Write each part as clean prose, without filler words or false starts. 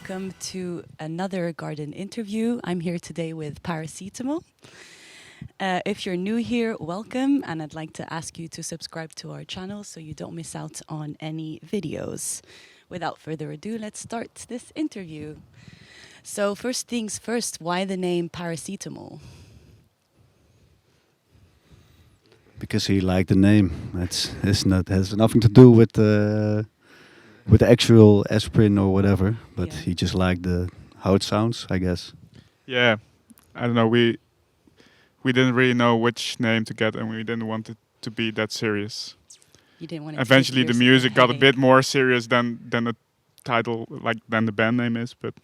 welcome to another garden interview. I'm here today with Paracetamøl. If you're new here, welcome, and I'd like to ask you to subscribe to our channel so you don't miss out on any videos. Without further ado, let's start this interview. So first things first, why the name Paracetamøl? Because he liked the name. Has nothing to do with the actual aspirin or whatever, but he just liked how it sounds, I guess. Yeah, I don't know. We didn't really know which name to get, and we didn't want it to be that serious. You didn't want it Eventually, to the music got a bit more serious than the title, than the band name is. But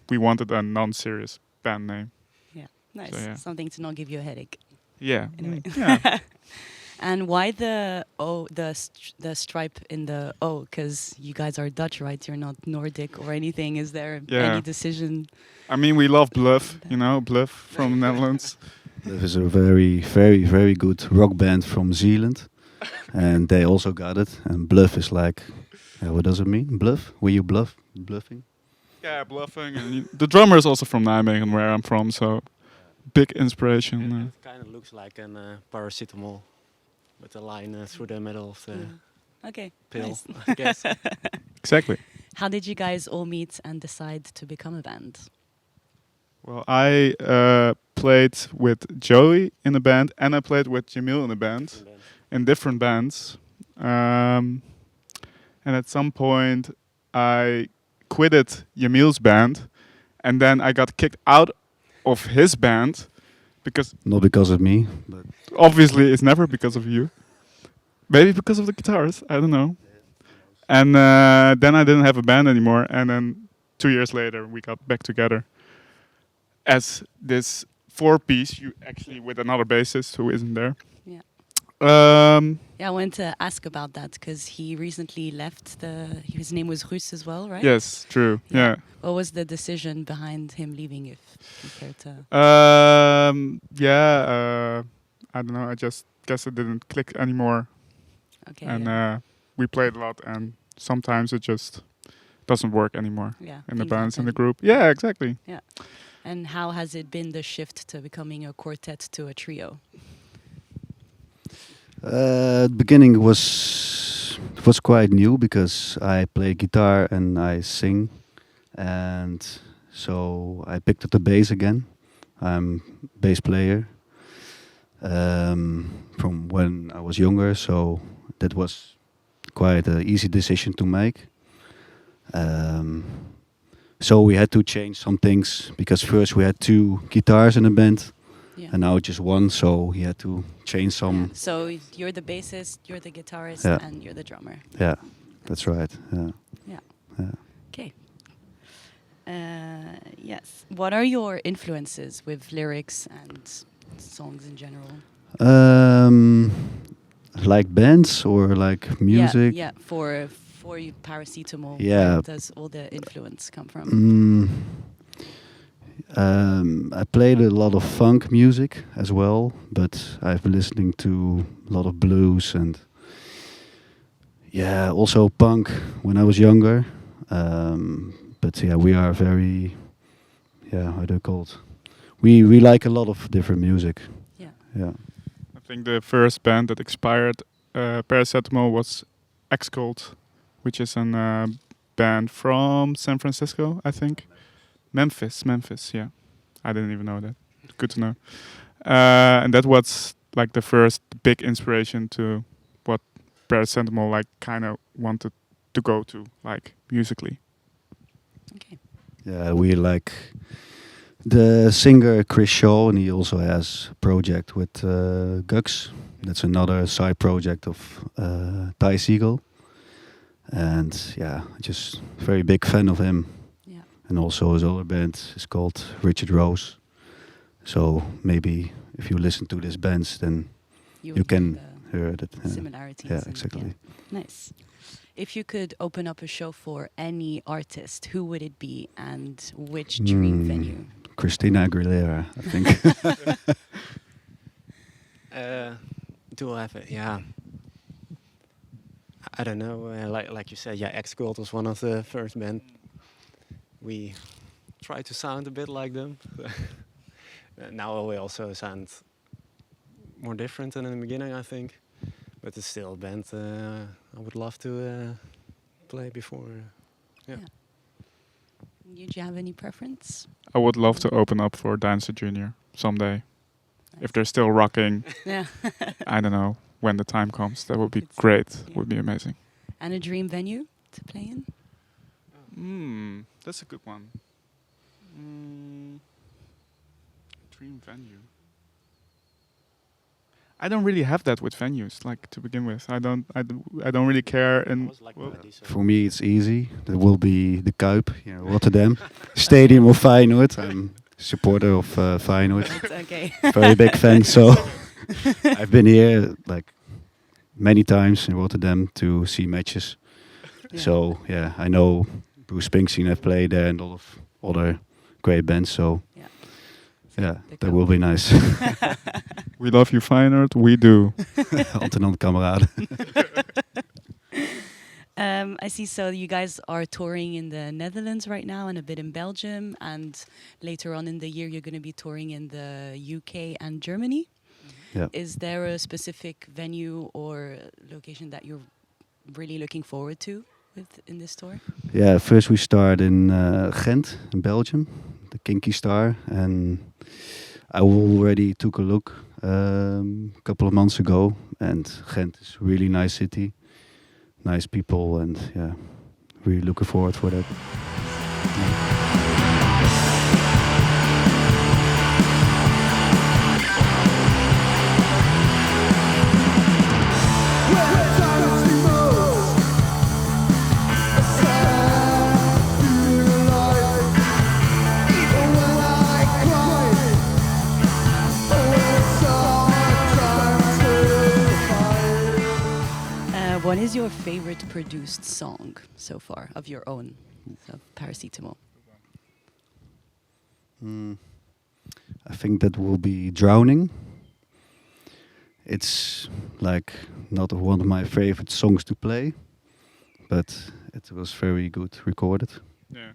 we wanted a non-serious band name. Yeah, nice. So, yeah. Something to not give you a headache. Yeah. Anyway. Yeah. And why the stripe in the O? Because you guys are Dutch, right? You're not Nordic or anything. Is there any decision? I mean, we love Bluff, Bluff from the Netherlands. Bluff is a very, very, very good rock band from Zealand. And they also got it. And Bluff is like, what does it mean? Bluff? Were you bluffing? Yeah, bluffing. And the drummer is also from Nijmegen, where I'm from, so big inspiration. It kind of looks like a paracetamol with a line through the middle of the pill, nice. I guess. Exactly. How did you guys all meet and decide to become a band? Well, I played with Joey in a band, and I played with Jamil in a band, in different bands. And at some point, I quitted Jamil's band, and then I got kicked out of his band because... Not because of me, but... Obviously, it's never because of you. Maybe because of the guitars, I don't know. And then I didn't have a band anymore, and then 2 years later, we got back together as this four-piece, actually with another bassist who isn't there. Yeah. Yeah, I wanted to ask about that because he recently left his name was Ruthless as well, right? Yes, true. Yeah. What was the decision behind him leaving, if you care to? I don't know. I just guess it didn't click anymore. Okay. And we played a lot, and sometimes it just doesn't work anymore. Yeah. In the bands, in the group. Yeah, exactly. Yeah. And how has it been, the shift to becoming a quartet to a trio? The beginning was quite new because I play guitar and I sing, and so I picked up the bass again. I'm bass player from when I was younger, so that was quite an easy decision to make. So we had to change some things because first we had 2 guitars in the band. Yeah. And now just one, so he had to change some. Yeah. So you're the bassist, you're the guitarist, and you're the drummer. Yeah, that's right. Yeah. Yeah. Okay. Yes. What are your influences with lyrics and songs in general? Like bands or like music? Yeah. For you, Paracetamøl. Yeah. Where does all the influence come from? I played a lot of funk music as well, but I've been listening to a lot of blues and also punk when I was younger. But we are very, how do you call it? We like a lot of different music. Yeah. I think the first band that expired Paracetamøl was X-Cult, which is a band from San Francisco, I think. Memphis, yeah. I didn't even know that. Good to know. And that was like the first big inspiration to what Paracetamøl kind of wanted to go to, musically. Okay. Yeah, we like the singer Chris Shaw, and he also has a project with Gux. That's another side project of Segall. And just very big fan of him. And also his other band is called Richard Rose. So maybe if you listen to these bands, then you can hear it. Similarities. Yeah, exactly. Yeah. Nice. If you could open up a show for any artist, who would it be and which dream venue? Christina Aguilera, I think. Do I have it? Yeah. I don't know. Like you said, X-Cult was one of the first band. we try to sound a bit like them. Now we also sound more different than in the beginning, I think. But it's still a band I would love to play before. Yeah. Did you have any preference? I would love to open up for Dancer Junior someday. If they're still rocking, Yeah. I don't know, when the time comes, that would be great. Would be amazing. And a dream venue to play in? That's a good one. Dream venue. I don't really have that with venues, like, to begin with. I don't really care. And for me, it's easy. There will be the Kuip, Rotterdam, Stadium of Feyenoord. I'm a supporter of Feyenoord. That's okay. Very big fan. So I've been here like many times in Rotterdam to see matches. Yeah. So yeah, I know Bruce Springsteen have played there and a lot of other great bands. So yeah, that will be nice. We love you, Feyenoord. We do. Hand in hand, kameraden. I see. So you guys are touring in the Netherlands right now and a bit in Belgium, and later on in the year you're going to be touring in the UK and Germany. Yeah. Is there a specific venue or location that you're really looking forward to in this tour? Yeah, first we start in Ghent in Belgium, the Kinky Star, and I already took a look a couple of months ago, and Ghent is a really nice city, nice people, and yeah, really looking forward for that. What is your favorite produced song so far of your own, so Paracetamøl? I think that will be Drowning. It's like not one of my favorite songs to play, but it was very good recorded. Yeah.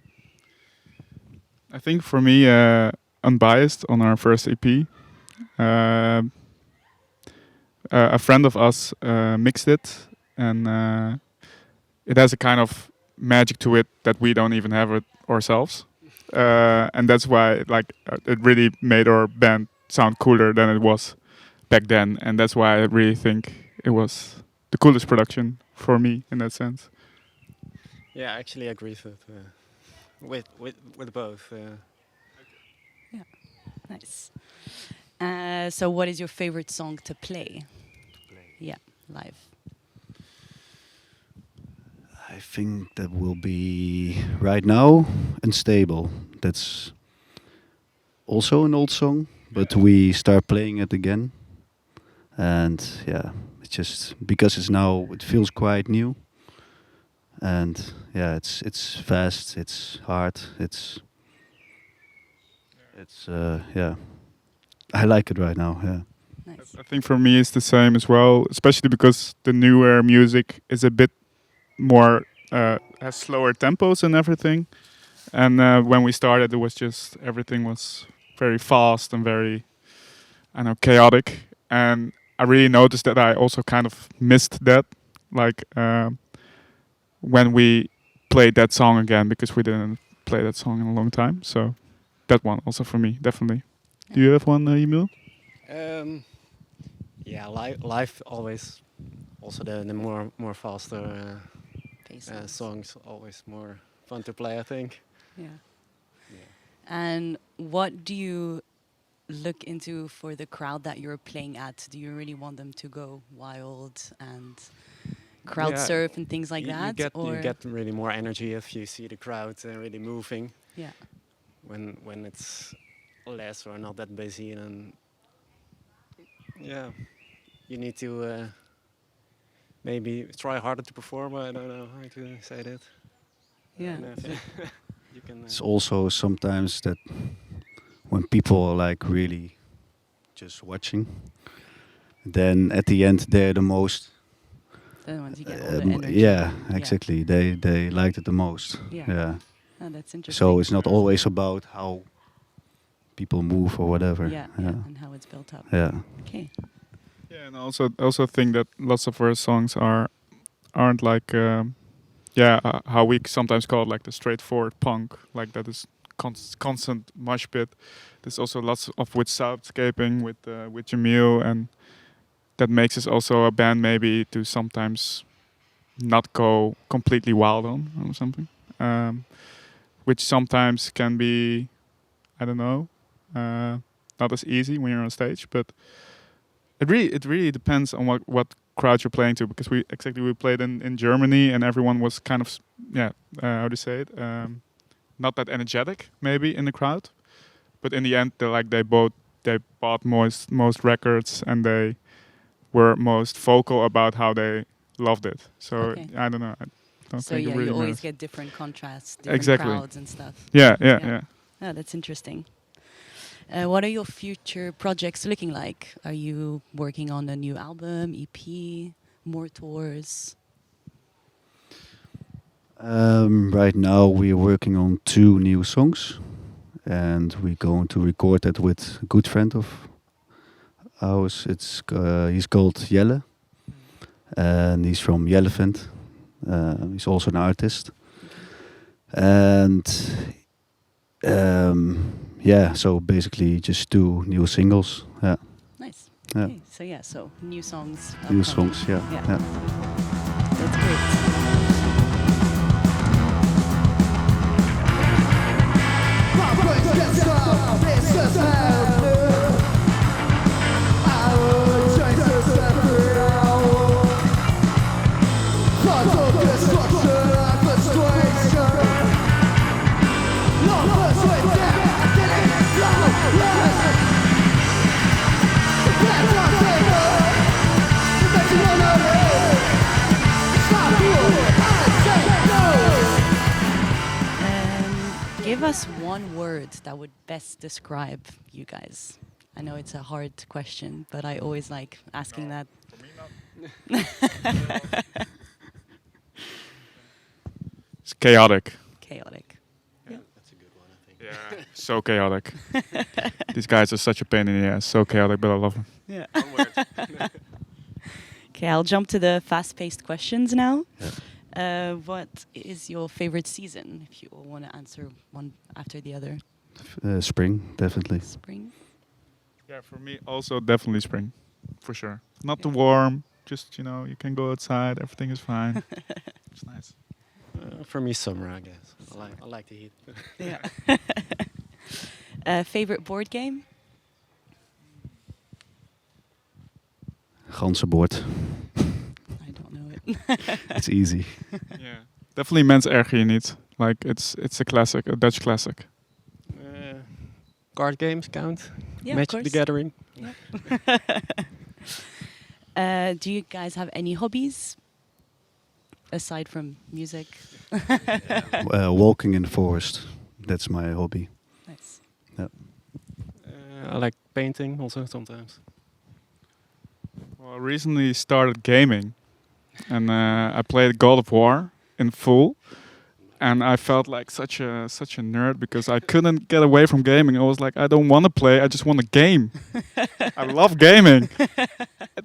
I think for me, Unbiased on our first EP, a friend of us mixed it, and it has a kind of magic to it that we don't even have it ourselves, and that's why it really made our band sound cooler than it was back then, and that's why I really think it was the coolest production for me in that sense. Yeah, I actually agree with both. Yeah, nice. So what is your favorite song to play? Yeah, live. I think that will be right now Unstable. That's also an old song, but we start playing it again. And yeah, it's just because it feels quite new. And yeah, it's fast, it's hard, it's yeah. I like it right now, yeah. Nice. I think for me it's the same as well, especially because the newer music is a bit more has slower tempos and everything, and when we started it was just everything was very fast and very, I don't know, chaotic, and I really noticed that I also kind of missed that, like when we played that song again, because we didn't play that song in a long time. So that one also for me, definitely. Do you have one, Emil? Yeah, live always. Also the more faster songs always more fun to play, I think. Yeah. And what do you look into for the crowd that you're playing at? Do you really want them to go wild and crowd surf and things like that? You get really more energy if you see the crowd really moving. Yeah. When it's less or not that busy, and yeah, you need to maybe try harder to perform. I don't know how to say that. Yeah. You can. It's also sometimes that when people are like really just watching, then at the end they're the most. The ones you get all the energy. Yeah, exactly. They liked it the most. Yeah. Yeah. Oh, that's interesting. So it's not always about how people move or whatever. Yeah, and how it's built up. Yeah. Okay. Yeah, and also think that lots of our songs aren't like how we sometimes call it like the straightforward punk, like that is constant mosh pit. There's also lots of with soundscaping with Jamil, and that makes us also a band maybe to sometimes not go completely wild on or something, which sometimes can be, I don't know, not as easy when you're on stage, but it really depends on what crowd you're playing to, because we played in Germany and everyone was kind of how do you say it, not that energetic maybe in the crowd, but in the end they bought most records and they were most vocal about how they loved it. So Okay. I don't know. I don't So think it really you always matters. get different contrasts, different Exactly. crowds and stuff. Yeah. Oh, that's interesting. What are your future projects looking like? Are you working on a new album, EP, more tours? Right now we're working on 2 new songs, and we're going to record that with a good friend of ours. He's called Jelle, and he's from Yellevent. He's also an artist, and so basically just 2 new singles. Yeah, Nice. Yeah. Okay. So new songs. new upcoming. songs. Yeah. That's great. Give us one word that would best describe you guys. I know it's a hard question, but I always like asking that. For me, not. It's chaotic. Chaotic. That's a good one, I think. Yeah, so chaotic. These guys are such a pain in the ass. So chaotic, but I love them. Yeah. One word. Okay, I'll jump to the fast-paced questions now. Yeah. What is your favorite season? If you all want to answer one after the other. Spring, definitely. Spring. Yeah, for me also definitely spring, for sure. Not too warm, just you can go outside, everything is fine. It's nice. For me, summer, I guess. I like the heat. Yeah. Favorite board game? Ganzenbord. I don't know it. It's easy. Yeah, definitely METZ erger je niet. Like it's a classic, a Dutch classic. Card games count. Yeah, of Magic course. the Gathering. Do you guys have any hobbies aside from music? Walking in the forest. That's my hobby. Nice. I like painting also sometimes. Well, I recently started gaming, and I played God of War in full, and I felt like such a nerd because I couldn't get away from gaming. I was like, I don't want to play, I just want to game. I love gaming.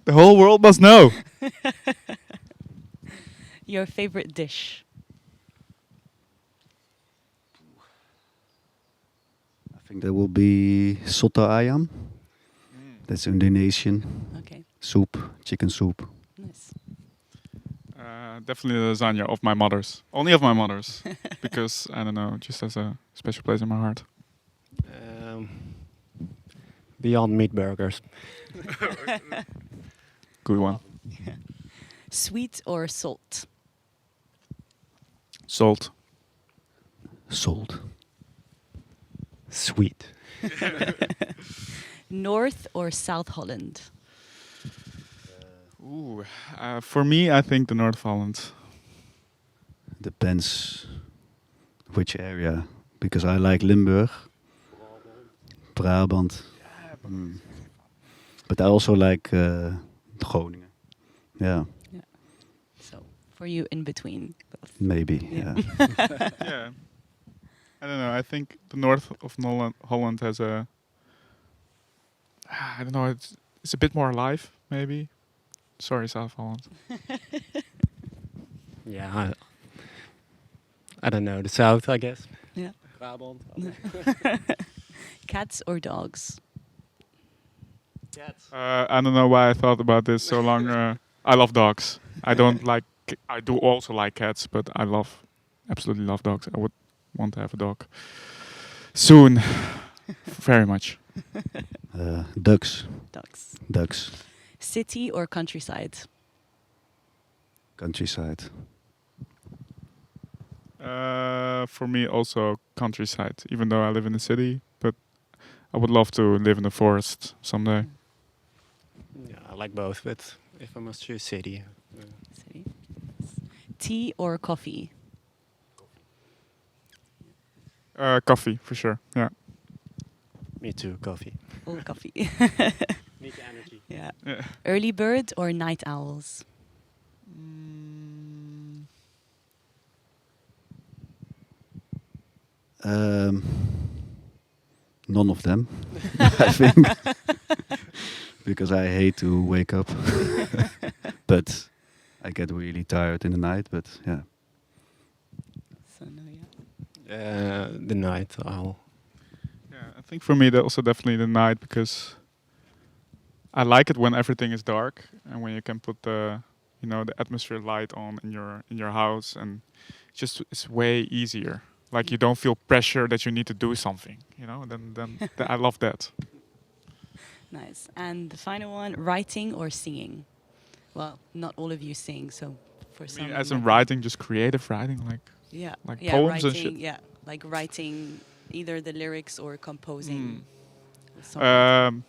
The whole world must know. Your favorite dish? I think that will be soto ayam. That's Indonesian Okay, soup, chicken soup. nice. Definitely lasagna of my mother's. Only of my mother's. Because, I don't know, just has a special place in my heart. Beyond Meat burgers. Good one. Sweet or salt? Salt. Salt. Sweet. North or South Holland? Ooh, for me, I think the North of Holland. Depends which area, because I like Limburg, Brabant. But I also like Groningen. Yeah, So for you, in between both. maybe. Yeah. Yeah. Yeah. I don't know. I think the north of Holland has a. I don't know. It's a bit more alive, maybe. Sorry, South Holland. Yeah, I don't know. The south, I guess. Yeah. Brabant. Cats or dogs? Cats. I don't know why I thought about this so long. I love dogs. I don't like. I do also like cats, but I absolutely love dogs. I would want to have a dog soon, very much. Ducks. Dogs. Ducks. City or countryside? Countryside. For me, also countryside. Even though I live in the city, but I would love to live in the forest someday. Yeah, I like both, but if I must choose city. City. Tea or coffee? Coffee for sure. Yeah. Me too, coffee. All coffee. Need the energy. Yeah. Yeah. Early bird or night owls? None of them, I think, because I hate to wake up. But I get really tired in the night. But yeah, So no, yeah. The night owl. Yeah, I think for me that also definitely the night, because I like it when everything is dark and when you can put the the atmosphere light on in your house, and it's way easier. Like you don't feel pressure that you need to do something. Then I love that. Nice. And the final one, writing or singing? Well, not all of you sing, so for I some. mean, as in maybe- writing, just creative writing, like Yeah. like yeah, poems and writing, shit. Yeah, like writing either the lyrics or composing. a song.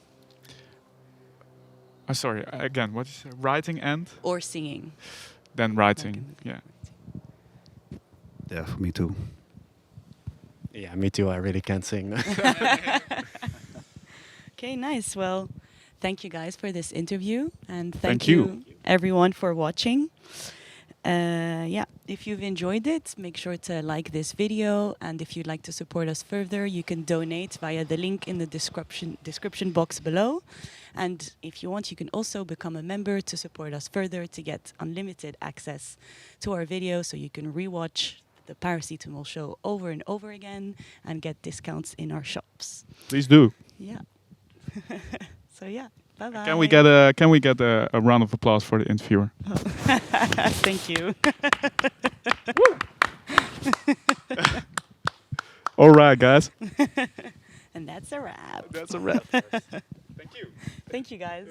Sorry, again, what is writing and Or singing. then writing? Yeah. yeah, for me too. Yeah, me too. I really can't sing. Okay, nice. Well, thank you guys for this interview, and Thank thank you. you everyone for watching. Yeah, if you've enjoyed it, make sure to like this video, and if you'd like to support us further, you can donate via the link in the description box below. And if you want, you can also become a member to support us further to get unlimited access to our videos, so you can rewatch the Paracetamøl show over and over again and get discounts in our shops. Please do. Yeah. So yeah, bye bye. Can we get a round of applause for the interviewer? Thank you. All right, guys. And that's a wrap. That's a wrap. Thank you. Thank you guys.